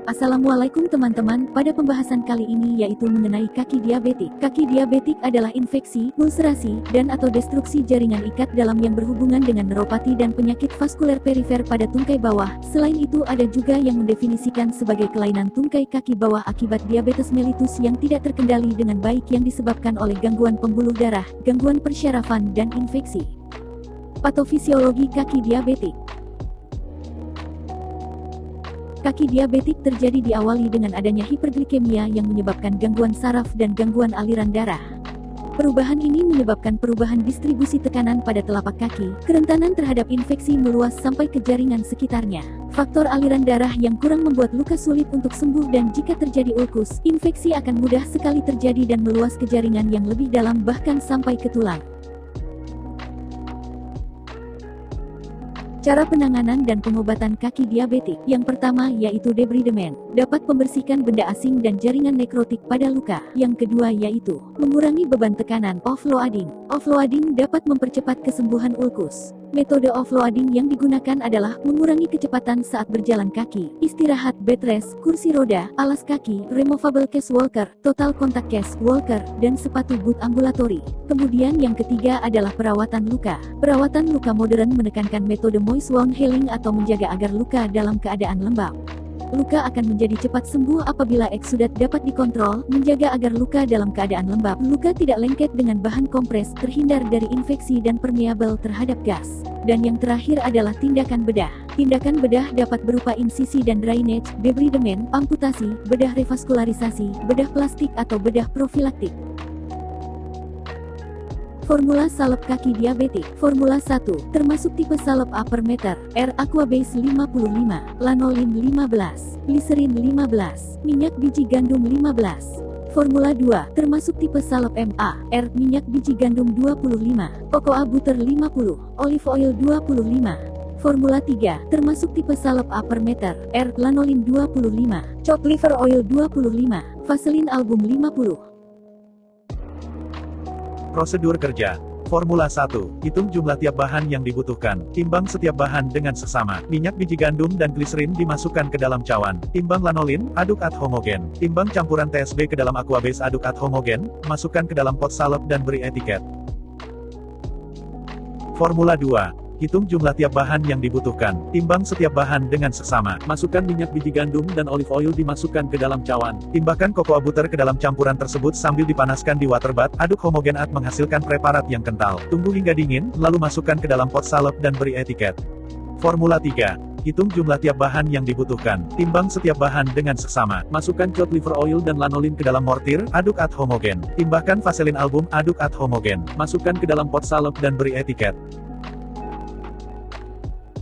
Assalamualaikum teman-teman, pada pembahasan kali ini yaitu mengenai kaki diabetik. Kaki diabetik adalah infeksi, ulcerasi, dan atau destruksi jaringan ikat dalam yang berhubungan dengan neuropati dan penyakit vaskuler perifer pada tungkai bawah. Selain itu ada juga yang mendefinisikan sebagai kelainan tungkai kaki bawah akibat diabetes mellitus yang tidak terkendali dengan baik yang disebabkan oleh gangguan pembuluh darah, gangguan persyarafan, dan infeksi. Patofisiologi kaki diabetik. Kaki diabetik terjadi diawali dengan adanya hiperglikemia yang menyebabkan gangguan saraf dan gangguan aliran darah. Perubahan ini menyebabkan perubahan distribusi tekanan pada telapak kaki, kerentanan terhadap infeksi meluas sampai ke jaringan sekitarnya. Faktor aliran darah yang kurang membuat luka sulit untuk sembuh, dan jika terjadi ulkus, infeksi akan mudah sekali terjadi dan meluas ke jaringan yang lebih dalam bahkan sampai ke tulang. Cara penanganan dan pengobatan kaki diabetik. Yang pertama yaitu debridement, dapat membersihkan benda asing dan jaringan nekrotik pada luka. Yang kedua yaitu mengurangi beban tekanan, offloading. Offloading dapat mempercepat kesembuhan ulkus. Metode offloading yang digunakan adalah mengurangi kecepatan saat berjalan kaki, istirahat, bed rest, kursi roda, alas kaki, removable case walker, total contact case walker, dan sepatu boot ambulatori. Kemudian yang ketiga adalah perawatan luka. Perawatan luka modern menekankan metode moist wound healing atau menjaga agar luka dalam keadaan lembab. Luka akan menjadi cepat sembuh apabila eksudat dapat dikontrol, menjaga agar luka dalam keadaan lembab. Luka tidak lengket dengan bahan kompres, terhindar dari infeksi dan permeabel terhadap gas. Dan yang terakhir adalah tindakan bedah. Tindakan bedah dapat berupa insisi dan drainage, debridement, amputasi, bedah revaskularisasi, bedah plastik atau bedah profilaktik. Formula salep kaki diabetik. Formula 1, termasuk tipe salep upper meter, R Aquabase 55, lanolin 15, gliserin 15, minyak biji gandum 15. Formula 2, termasuk tipe salep MA, R minyak biji gandum 25, cocoa butter 50, olive oil 25. Formula 3, termasuk tipe salep upper meter, R lanolin 25, chopped liver oil 25, vaselin album 50. Prosedur kerja. Formula 1. Hitung jumlah tiap bahan yang dibutuhkan. Timbang setiap bahan dengan sesama. Minyak biji gandum dan gliserin dimasukkan ke dalam cawan. Timbang lanolin, aduk ad homogen. Timbang campuran TSB ke dalam aquabase, aduk ad homogen. Masukkan ke dalam pot salep dan beri etiket. Formula 2. Hitung jumlah tiap bahan yang dibutuhkan. Timbang setiap bahan dengan seksama. Masukkan minyak biji gandum dan olive oil dimasukkan ke dalam cawan. Timbahkan cocoa butter ke dalam campuran tersebut sambil dipanaskan di water bath. Aduk homogen at menghasilkan preparat yang kental. Tunggu hingga dingin, lalu masukkan ke dalam pot salep dan beri etiket. Formula 3. Hitung jumlah tiap bahan yang dibutuhkan. Timbang setiap bahan dengan seksama. Masukkan chopped liver oil dan lanolin ke dalam mortir. Aduk ad homogen. Timbahkan vaselin album. Aduk ad homogen. Masukkan ke dalam pot salep dan beri etiket.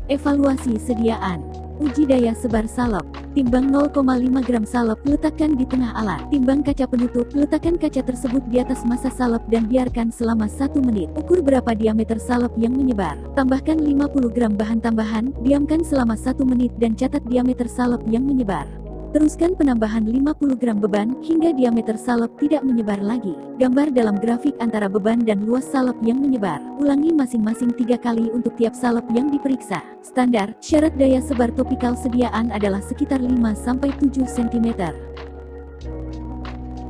Evaluasi sediaan. Uji daya sebar salep. Timbang 0,5 gram salep, letakkan di tengah alat. Timbang kaca penutup, letakkan kaca tersebut di atas massa salep dan biarkan selama 1 menit. Ukur berapa diameter salep yang menyebar. Tambahkan 50 gram bahan tambahan, diamkan selama 1 menit dan catat diameter salep yang menyebar. Teruskan penambahan 50 gram beban, hingga diameter salep tidak menyebar lagi. Gambar dalam grafik antara beban dan luas salep yang menyebar. Ulangi masing-masing 3 kali untuk tiap salep yang diperiksa. Standar, syarat daya sebar topikal sediaan adalah sekitar 5-7 cm.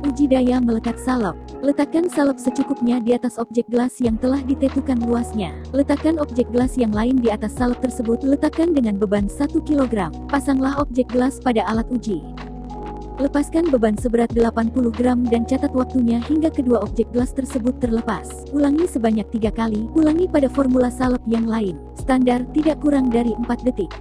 Uji daya melekat salep. Letakkan salep secukupnya di atas objek gelas yang telah ditentukan luasnya. Letakkan objek gelas yang lain di atas salep tersebut. Letakkan dengan beban 1 kg. Pasanglah objek gelas pada alat uji. Lepaskan beban seberat 80 gram dan catat waktunya hingga kedua objek gelas tersebut terlepas. Ulangi sebanyak 3 kali. Ulangi pada formula salep yang lain. Standar, tidak kurang dari 4 detik.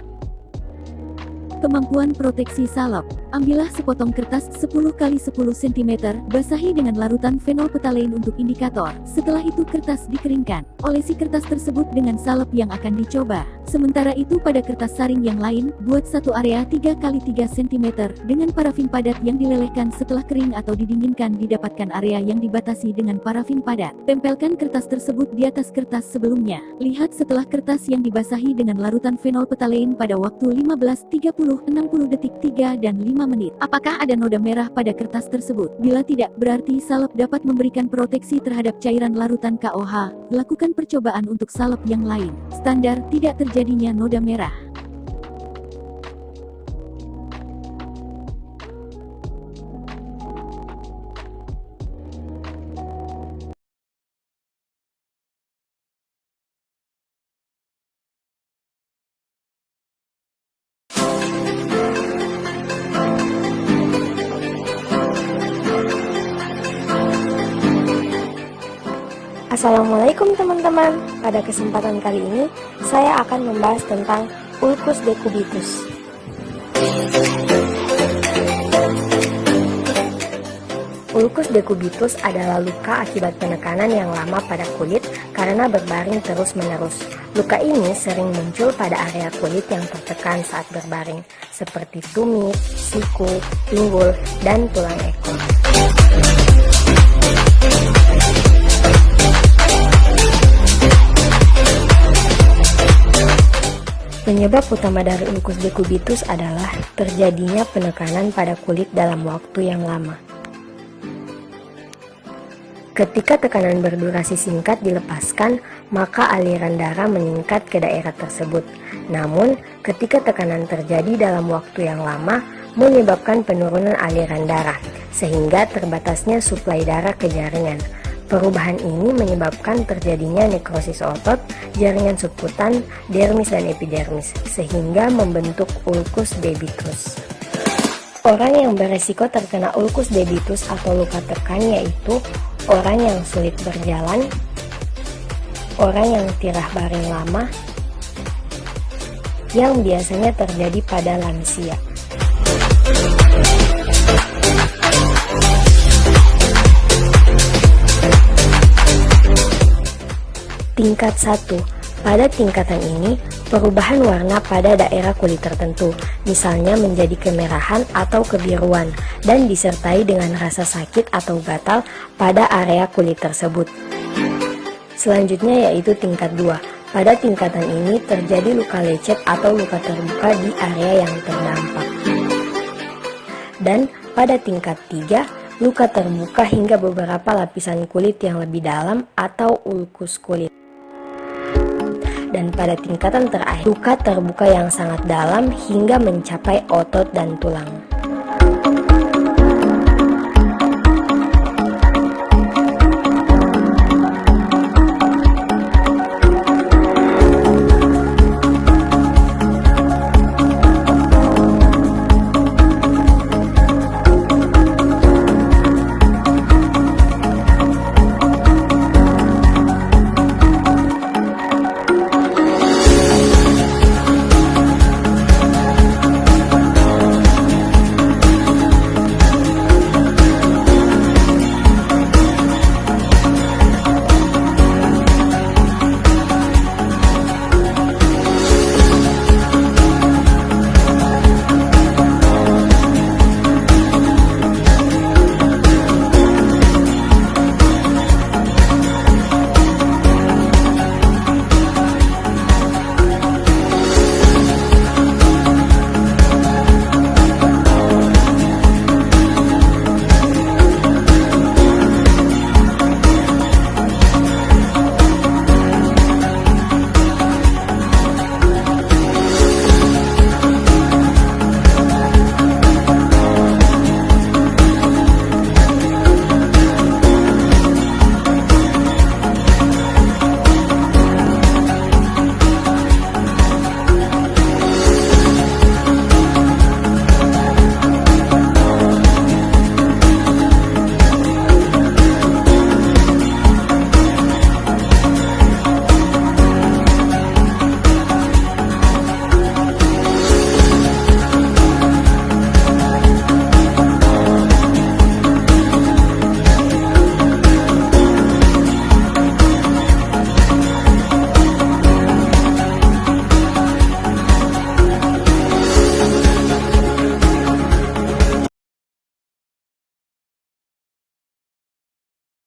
Kemampuan proteksi salep. Ambillah sepotong kertas 10 x 10 cm, basahi dengan larutan phenolphthalein untuk indikator. Setelah itu kertas dikeringkan. Olesi kertas tersebut dengan salep yang akan dicoba. Sementara itu pada kertas saring yang lain, buat satu area 3 x 3 cm dengan parafin padat yang dilelehkan setelah kering atau didinginkan. Didapatkan area yang dibatasi dengan parafin padat. Tempelkan kertas tersebut di atas kertas sebelumnya. Lihat setelah kertas yang dibasahi dengan larutan phenolphthalein pada waktu 15-30-60 detik 3 dan 5 menit. Apakah ada noda merah pada kertas tersebut? Bila tidak, berarti salep dapat memberikan proteksi terhadap cairan larutan KOH. Lakukan percobaan untuk salep yang lain. Standar, tidak terjadinya noda merah. Assalamualaikum teman-teman. Pada kesempatan kali ini, saya akan membahas tentang ulcus decubitus. Ulcus decubitus adalah luka akibat penekanan yang lama pada kulit karena berbaring terus-menerus. Luka ini sering muncul pada area kulit yang tertekan saat berbaring, seperti tumit, siku, pinggul, dan tulang ekor. Penyebab utama dari ulcus decubitus adalah terjadinya penekanan pada kulit dalam waktu yang lama. Ketika tekanan berdurasi singkat dilepaskan, maka aliran darah meningkat ke daerah tersebut. Namun, ketika tekanan terjadi dalam waktu yang lama, menyebabkan penurunan aliran darah, sehingga terbatasnya suplai darah ke jaringan. Perubahan ini menyebabkan terjadinya nekrosis otot, jaringan subkutan, dermis dan epidermis, sehingga membentuk ulcus debitus. Orang yang beresiko terkena ulcus debitus atau luka tekan yaitu orang yang sulit berjalan, orang yang tirah baring lama, yang biasanya terjadi pada lansia. Tingkat 1. Pada tingkatan ini, perubahan warna pada daerah kulit tertentu, misalnya menjadi kemerahan atau kebiruan, dan disertai dengan rasa sakit atau gatal pada area kulit tersebut. Selanjutnya yaitu tingkat 2. Pada tingkatan ini terjadi luka lecet atau luka terbuka di area yang terdampak. Dan pada tingkat 3, luka terbuka hingga beberapa lapisan kulit yang lebih dalam atau ulkus kulit. Dan pada tingkatan terakhir, luka terbuka yang sangat dalam hingga mencapai otot dan tulang.